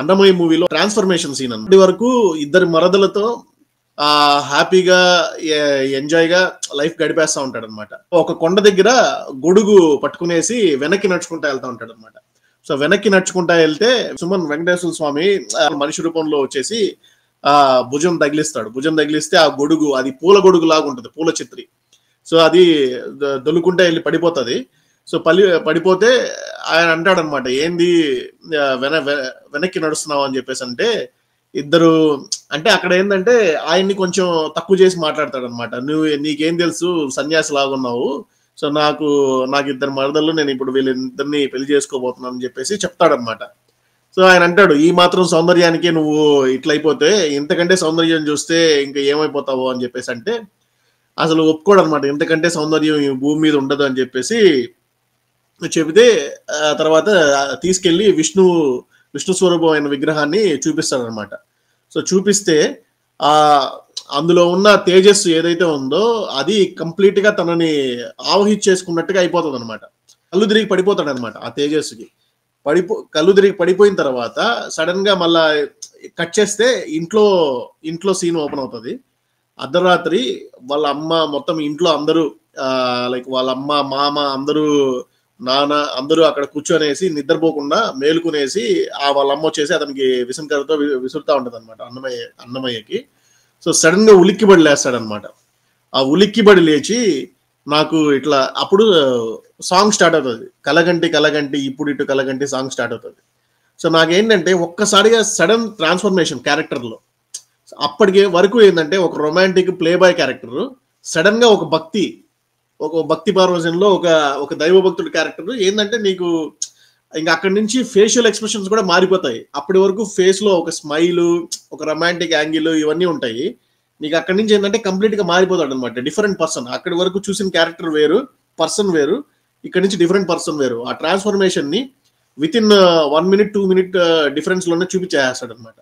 అన్నమయ్య మూవీలో transformation scene అన్నమాట. ఇప్పటి వరకు ఇద్దరు మరదలతో హ్యాపీగా ఎంజాయ్ గా లైఫ్ గడిపేస్తా ఉంటాడు అనమాట. ఒక కొండ దగ్గర గొడుగు పట్టుకునేసి వెనక్కి నడుచుకుంటా వెళ్తా ఉంటాడు అనమాట. సో వెనక్కి నడుచుకుంటా వెళ్తే సుమన్ వెంకటేశ్వర స్వామి మనిషి రూపంలో వచ్చేసి భుజం తగిలిస్తే ఆ గొడుగు, అది పూల గొడుగు లాగా ఉంటుంది, పూల చిత్రి. సో అది దొలుకుంటే వెళ్ళి పడిపోతుంది. సో పడిపోతే ఆయన అంటాడు అనమాట, ఏంది వెనక్కి నడుస్తున్నావు అని చెప్పేసి. అంటే ఇద్దరు అంటే అక్కడ ఏంటంటే ఆయన్ని కొంచెం తక్కువ చేసి మాట్లాడతాడు అనమాట. నీకేం తెలుసు, సన్యాసి లాగున్నావు, సో నాకు ఇద్దరు మరదళ్ళు, నేను ఇప్పుడు వీళ్ళిద్దరిని పెళ్లి చేసుకోబోతున్నాను అని చెప్పేసి చెప్తాడనమాట. సో ఆయన అంటాడు, ఈ మాత్రం సౌందర్యానికే నువ్వు ఇట్లయిపోతే ఇంతకంటే సౌందర్యం చూస్తే ఇంకా ఏమైపోతావు అని చెప్పేసి. అంటే అసలు ఒప్పుకోడు అనమాట, ఇంతకంటే సౌందర్యం ఈ భూమి మీద ఉండదు అని చెప్పేసి చెబితే తర్వాత తీసుకెళ్లి విష్ణు స్వరూపమైన విగ్రహాన్ని చూపిస్తాడు అనమాట. సో చూపిస్తే అందులో ఉన్న తేజస్సు ఏదైతే ఉందో అది కంప్లీట్ గా తనని ఆవహించేసుకున్నట్టుగా అయిపోతుంది అనమాట. కళ్ళు తిరిగి పడిపోతాడు అనమాట. ఆ తేజస్సుకి కళ్ళు తిరిగి పడిపోయిన తర్వాత సడన్ గా మళ్ళా కట్ చేస్తే ఇంట్లో సీన్ ఓపెన్ అవుతుంది. అర్ధరాత్రి వాళ్ళ అమ్మ మొత్తం ఇంట్లో అందరూ లైక్ వాళ్ళ అమ్మ, మామ, అందరూ, నాన్న అందరూ అక్కడ కూర్చొనేసి నిద్రపోకుండా మేలుకునేసి వాళ్ళ అమ్మ వచ్చేసి అతనికి విసనకరతో విసురుతా ఉంటది అనమాట అన్నమయ్యకి. సో సడన్ గా ఉలిక్కిబడి లేస్తాడనమాట. ఆ ఉలిక్కిబడి లేచి నాకు ఇట్లా అప్పుడు సాంగ్ స్టార్ట్ అవుతుంది, కలగంటి ఇప్పుడు ఇటు కలగంటి సాంగ్ స్టార్ట్ అవుతుంది. సో నాకేంటంటే ఒక్కసారిగా సడన్ ట్రాన్స్ఫర్మేషన్ క్యారెక్టర్లో. అప్పటికే వరకు ఏంటంటే ఒక romantic play boy character sudden గా ఒక భక్తి పార్వజన్లో ఒక దైవభక్తుడి క్యారెక్టర్ ఏంటంటే నీకు ఇంకా అక్కడి నుంచి ఫేషియల్ ఎక్స్ప్రెషన్స్ కూడా మారిపోతాయి. అప్పటి వరకు ఫేస్ లో ఒక స్మైల్, ఒక రొమాంటిక్ యాంగిల్ ఇవన్నీ ఉంటాయి. నీకు అక్కడి నుంచి ఏంటంటే కంప్లీట్ గా మారిపోతాడు అనమాట, డిఫరెంట్ పర్సన్. అక్కడి వరకు చూసిన క్యారెక్టర్ వేరు, పర్సన్ వేరు, ఇక్కడ నుంచి డిఫరెంట్ పర్సన్ వేరు. ఆ ట్రాన్స్ఫర్మేషన్ ని with in 1 minute 2 minute difference లోనే చూపించేస్తాడు అనమాట.